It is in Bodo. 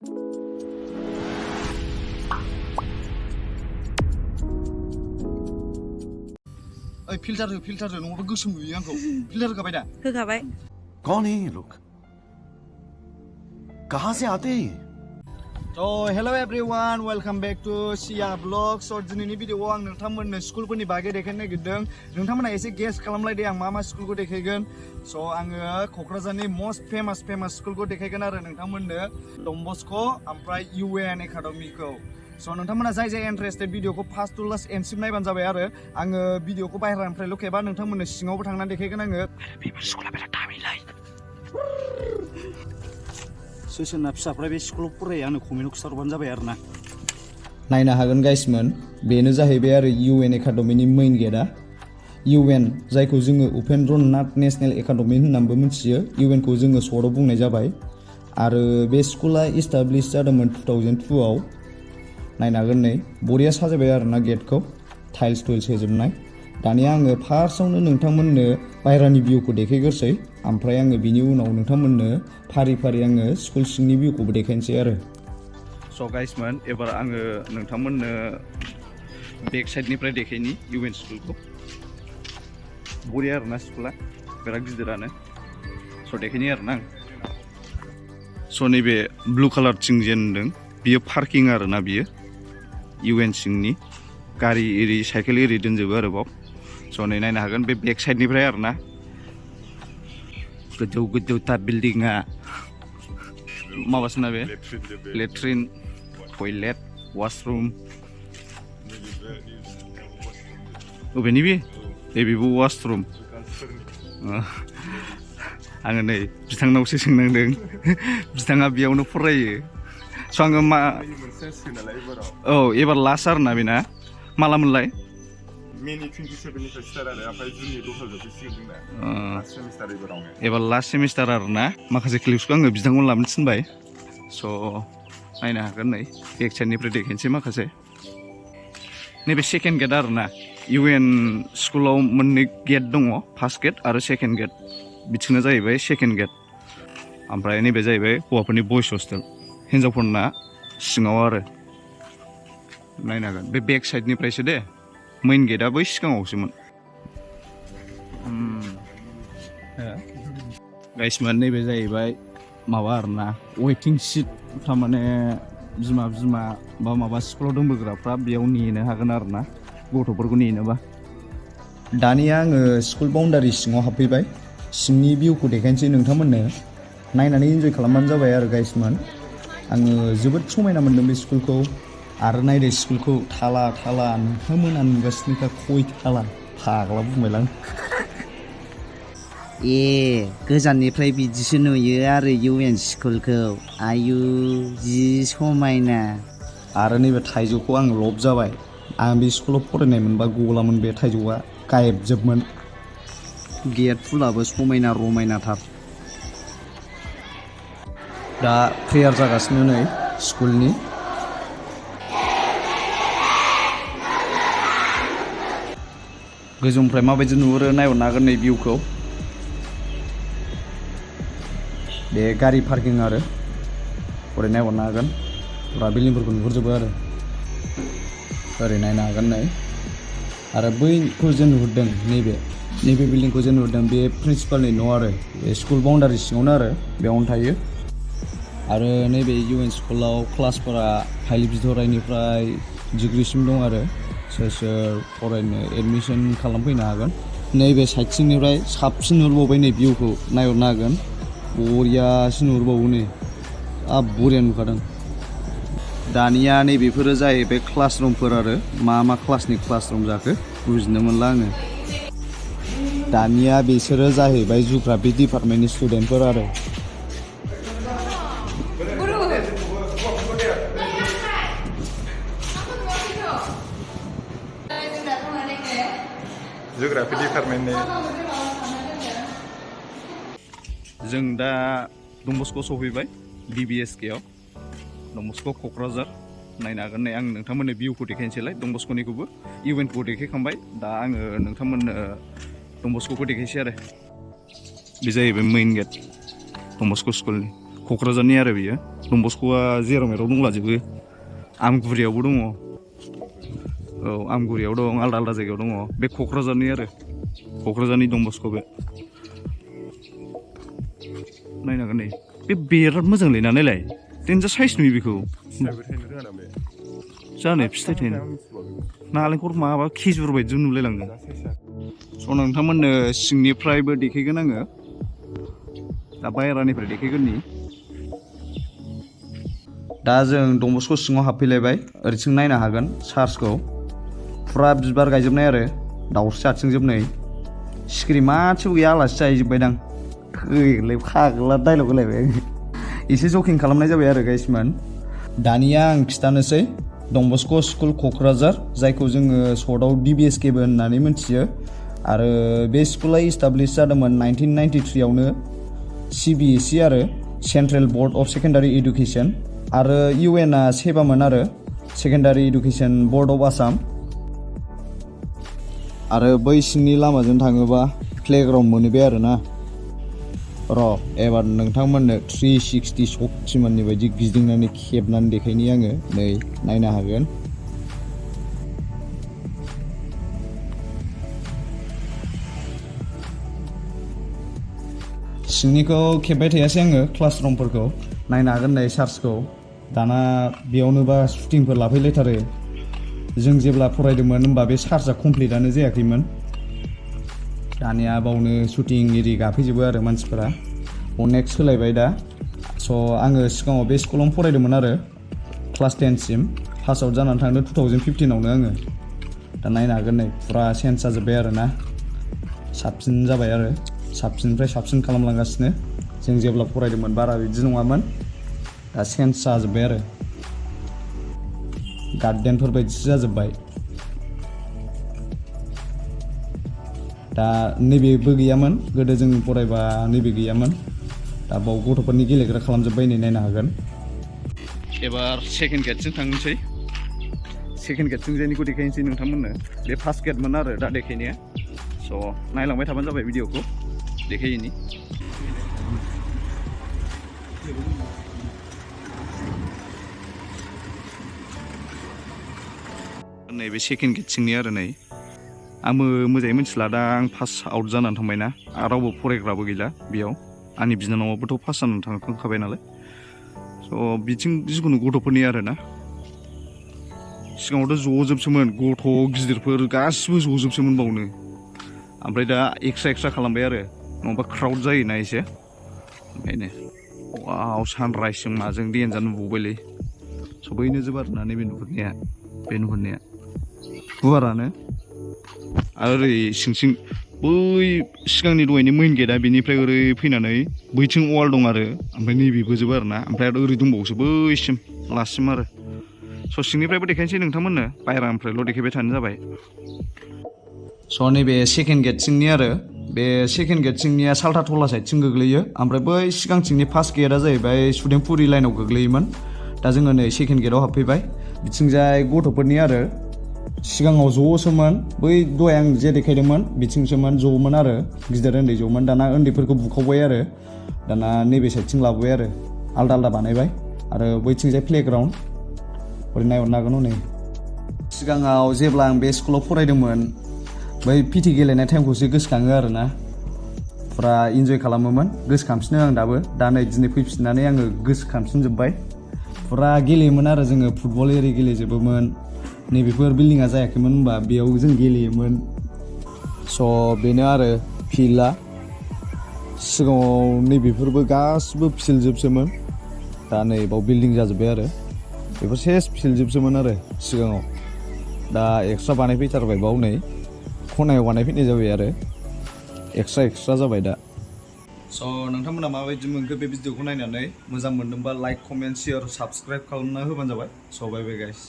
ओइ फिल्टार नङाबा गोसोम नुयो आंखौ फिल्टार होखाबाय दा होखाबाय कौन है ये लोग कहां से आते हैं So hello everyone, welcome back to Sia Vlog. So दिनैनि भिडिअआव आं नोंथांमोननो स्कुलफोरनि बागै देखायनो नागिरदों। नोंथांमोना एसे गेस खालामलायदो आं मा स्कुलखौ देखायगोन। So आङो क'क्राझारनि most famous स्कुलखौ देखायगोन आरो नोंथांमोननो डन बस्क' ओमफ्राय UN एकाडेमिखौ। So नोंथांमोना जाय इन्टारेस्टेड भिडिअखौ फार्स्ट टु लास्ट एन्डसिम नायबानो जाबाय आरो आङो भिडिअखौ बाहेरानिफ्रायल' खेबा नोंथांमोननो सिङावबो थांनानै देखायगोन आङो। बेफोर स्कुला बिराद दामिलाय। सोरना फिसाफ्रा बे स्कुलाव फरायो आंनो कमेन्टआव खिथाहरबानो जाबाय आरो ना नायनो हागोन गाइसमोन बेनो जाहैबाय आरो UN एकाडेमिनि मेइन गेटआ UN जायखौ जोङो उपेन्द्रनाथ नेशनेल एकाडेमि होननानैबो मिथियो UN खौ जोङो सर्टआव बुंनाय जाबाय आरो बे स्कुला इस्टाब्लिश जादोंमोन 2002 आव नायनो हागोन नै बरिया साजायबाय आरो ना गेटखौ टाइल्स होजोबनाय दानिया आङो फार्स्टआवनो नोंथांमोननो बायरानि भिउखौ देखायग्रोसै ओमफ्राय आङो बिनि उनाव नोंथांमोननो फारि आङो स्कुल सिंनि भिउखौबो देखायनोसै आरो स' गाइसमोन एबार आङो नोंथांमोननो बेक साइडनिफ्राय देखायनि UN स्कुलखौ बरिया आरोना स्कुला बिराद गिदिरानो स' देखायनि आरोना आं स' नैबे ब्लु कालारथिं जे नुदों बियो पार्किं आरोना बियो UN सिंनि गारि एरि साइकेल एरि दोनजोबो आरो बाव स' नै नायनो हागोन बे बेक साइडनिफ्राय आरोना गोजौ बिल्डिंआ माबासोना बे लेट्रिन टयलेट वाशरुम अबेनि बेबो वाशरुम आङो नै बिथांनावसो सोंनांदों बिथाङा बेयावनो फरायो स' आङो मा औ एबार लास्ट आरोना बेना मालामोनलाय मेनि 27निफ्राय स्टार्ट आरो ओमफ्राय जुननि 10 जोबसिगोन जोंना लास्ट सेमिस्टार एबारावनो एबार लास्ट सेमिस्टार आरोना माखासे क्लिप्सखौ आङो बिथांखौनो लाबोनो थिनबाय स' नायनो हागोन नै बेक साइडनिफ्राय देखायनोसै माखासे नैबे सेकेन्ड गेट आरोना UN स्कुलाव मोननै गेट दङ फार्स्ट गेट आरो सेकेन्ड गेट बिथिंना जाहैबाय सेकेन्ड गेट ओमफ्राय नैबे जाहैबाय हौवाफोरनि बयस हस्टेल हिन्जावफोरना सिङाव आरो नायनो हागोन बे बेक साइडनिफ्रायसो दे मेइन गेटआ बै सिगाङावसोमोन गाइसमोन नैबे जाहैबाय माबा आरोना वेटिं सिट थारमाने बिमा बा माबा स्कुलाव दोनबोग्राफ्रा बेयाव नेनो हागोन आरोना गथ'फोरखौ नेनोबा दानिया आङो स्कुल बाउन्डारि सिङाव हाबफैबाय सिंनि भिउखौ देखायनोसै नोंथांमोननो नायनानै इन्जय खालामबानो जाबाय आरो गाइसमोन आङो जोबोद समायना मोन्दों बे स्कुलखौ आरो नायदो स्कुलखौ थाला नोंथांमोना नुगासिनोखा खय थाला फाग्ला बुंबायलां गोजाननिफ्राय बिदिसो नुयो आरो UN स्कुलखौ आयु जि समायना आरो नैबे थाइजौखौ आं लब जाबाय आं बे स्कुलाव फरायनाय मोनबा गलामोन बे थाइजौआ गायबजोबमोन गेट फुलाबो समायना रमायनाथार दा प्रेयार जागासिनो नै स्कुलनि गोजौनिफ्राय माबायदि नुहुरो नायहरनो हागोन नै भिउखौ बे गारि पार्किं आरो ओरै नायहरनो हागोन फुरा बिल्डिंफोरखौ नुहुरजोबो आरो ओरै नायनो हागोन नै आरो बैखौ जे नुहुरदों नैबे बिल्डिंखौ जे नुहुरदों बे प्रिन्सिपालनि न' आरो बे स्कुल बाउन्डारि सिङावनो आरो बेयावनो थायो आरो नैबे UN स्कुलाव क्लासफोरा हाइलि बिथराइनिफ्राय डिग्रिसिम दं आरो सोर फरायनो एडमिसन खालामफैनो हागोन नैबे साइडथिंनिफ्राय साबसिन नुहुरबावबाय नै भिउखौ नायहरनो हागोन बरियासिन नुहुरबावो नै बरिया नुखादों दानिया नैबेफोरो जाहैबाय क्लासरुमफोर आरो मा क्लासनि क्लासरुम जाखो बुजिनो मोनला आङो दानिया बिसोरो जाहैबाय जुग्राफि डिपार्टमेन्टनि स्टुडेन्टफोर आरो जिअ'ग्राफि डिपार्टमेन्टनि जों दा डन बस्क' सफैबाय BBSK आव डन बस्क' क'क्राझार नायनो हागोन नै आं नोंथांमोननो भिउखौ देखायनोसैलाय डन बस्क'निखौबो UN खौ देखायखांबाय दा आङो नोंथांमोननो डन बस्क'खौ देखायसै आरो बे जाहैबाय मेइन गेट डन बस्क' स्कुलनि क'क्राझारनि आरो बियो डन बस्क'आ जेराव मेराव दंलाजोबो आमगुरियावबो दङ औ आमगुरियाव दं आलदा आलदा जायगायाव दङ बे क'क्राझारनि आरो क'क्राझारनि डन बस्क' बे नायनो हागोन नै बे बिराद मोजांलै ना नायलाय देनजार साइज नुयो बेखौ फिथाइबो थायनो रोङा ना बे जानो फिथाइ थायनो नालेंखर माबा खेजुर बायदि नुलायलाङो स' नोंथांमोननो सिंनिफ्रायबो देखायगोन आङो दा बायहेरानिफ्राय देखायगोन नि दा जों डन बस्क' सिङाव हाबफैलायबाय ओरैथिं नायनो हागोन चार्चखौ फुरा बिबार गायजोबनाय आरो दाउस्रि आथिंजोबनै सिखिरि मासेबो गैया आलासि जाहैजोब्बायदां खैलै फाग्ला डाइलग होलायबाय एसे जकिं खालामनाय जाबाय आरो गाइसमोन दानिया आं खिथानोसै डन बस्क' स्कुल क'क्राझार जायखौ जोङो सर्टआव DBSKबो होननानै मिथियो आरो बे स्कुला इस्टाब्लिश जादोंमोन 1993 आवनो CBSE आरो central board of secondary education आरो UN आ सेबामोन आरो secondary education board of Assam आरो बै सिंनि लामाजों थाङोबा प्लेग्राउन्ड मोनहैबाय आरोना र' एबार नोंथांमोननो 360 शक्तिमाननि बायदि गिदिंनानै खेबनानै देखायनि आङो नै नायनो हागोन सिंनिखौ खेबबाय थायासै आङो क्लासरुमफोरखौ नायनो हागोन नै चार्चखौ दाना बेयावनोबा शुटिंफोर लाफैलायथारो जों जेब्ला फरायदोंमोन होमबा बे चार्चआ कमप्लिटआनो जायाखैमोन दानिया बावनो शुटिं एरि गाफैजोबो आरो मानसिफोरा अनेक सोलायबाय दा स' आङो सिगाङाव बे स्कुलावनो फरायदोंमोन आरो क्लास 10 सिम पास आउट जानानै थांदों 2015 आवनो आङो दा नायनो हागोन नै फुरा चेन्ज जाजोब्बाय आरो ना साबसिन जाबाय आरो साबसिननिफ्राय साबसिन खालामलांगासिनो जों जेब्ला फरायदोंमोन बारा बिदि नङामोन दा चेन्ज जाजोब्बाय आरो गार्डेनफोर बायदिसो जाजोब्बाय दा नैबेबो गैयामोन गोदो जों फरायबा नैबे गैयामोन दा बाव गथ'फोरनि गेलेग्रा खालामजोब्बाय नै नायनो हागोन एबार सेकेन्ड गेटजों थांनोसै सेकेन्ड गेटजों जेनिखौ देखायनोसै नोंथांमोननो बे फार्स्ट गेटमोन आरो दा देखायनाया स' नायलांबाय थाबानो जाबाय भिडिअखौ देखायनि नैबे सेकेन्ड गेट सिंनि आरो नै आंबो मोजाङै मिथिला दा आं पास आउट जानानै थांबायना रावबो फरायग्राबो गैला बेयाव आंनि बिनानावाबोथ' पास जानानै थांखांखाबाय नालाय स' बिथिं जिखुनु गथ'फोरनि आरोना सिगाङावथ' ज'जोबसोमोन गथ' गिदिरफोर गासिबो ज'जोबसोमोन बावनो ओमफ्राय दा एक्सट्रा खालामबाय आरो नङाबा क्राउड जायोना एसे ओंखायनो वाव सानराइजजों माजों देन्जार नुबावबायलै सबैनो जोब आरोना नैबे नुहुरनाया गुवारानो आरो ओरै सिं बै सिगांनि दहायनि मेइन गेटआ बेनिफ्राय ओरै फैनानै बैथिं वाल दं आरो ओमफ्राय नैबेबो जोब आरोना ओमफ्राय आरो ओरै दंबावोसो बैसिम लास्टसिम आरो स' सिंनिफ्रायबो देखायनोसै नोंथांमोननो बायह्रानिफ्रायल' देखायबाय थानो जाबाय स' नैबे सेकेन्ड गेट सिंनि आरो बे सेकेन्ड गेट सिंनिया साल्थाथला साइडथिं गोग्लैयो ओमफ्राय बै सिगांथिंनि फार्स्ट गेटआ जाहैबाय सुदेमपुरि लाइनाव गोग्लैयोमोन दा जोङो नै सेकेन्ड गेटआव हाबफैबाय बिथिंजाय गथ'फोरनि आरो सिगाङाव ज'सोमोन बै दहाय आं जे देखायदोंमोन बिथिंसोमोन ज'मोन आरो गिदिर उन्दै ज'मोन दाना उन्दैफोरखौ बुखावबाय आरो दाना नैबे साइडथिं लाबोबाय आरो आलदा बानायबाय आरो बैथिंजाय प्लेग्राउन्ड ओरै नायहरनो हागोन हनै सिगाङाव जेब्ला आं बे स्कुलाव फरायदोंमोन बै पिटि गेलेनाय टाइमखौसो गोसोखाङो आरोना फुरा इन्जय खालामोमोन गोसोखांफिनो आं दाबो दा नै दिनै फैफिननानै आङो गोसोखांफिनजोब्बाय फुरा गेलेयोमोन आरो जोङो फुटबल एरि गेलेजोबोमोन नैबेफोर बिल्डिङा जायाखैमोन होनबा बेयाव जों गेलेयोमोन स' बेनो आरो फिल्डआ सिगाङाव नैबेफोरबो गासिबो फिल्डजोबसोमोन दा नै बाव बिल्डिं जाजोब्बाय आरो बेफोर सेस फिल्डजोबसोमोन आरो सिगाङाव दा एक्सट्रा बानायफैथारबाय बाव नै खनायाव बानायफैनाय जाबाय आरो एक्सट्रा जाबाय दा स' नोंथांमोना माबायदि मोनखो बे भिडिअखौ नायनानै मोजां मोनदोंबा लाइक कमेन्ट शेयार साबस्क्राइब खालामना होबानो जाबाय स' बाय बाय गाइस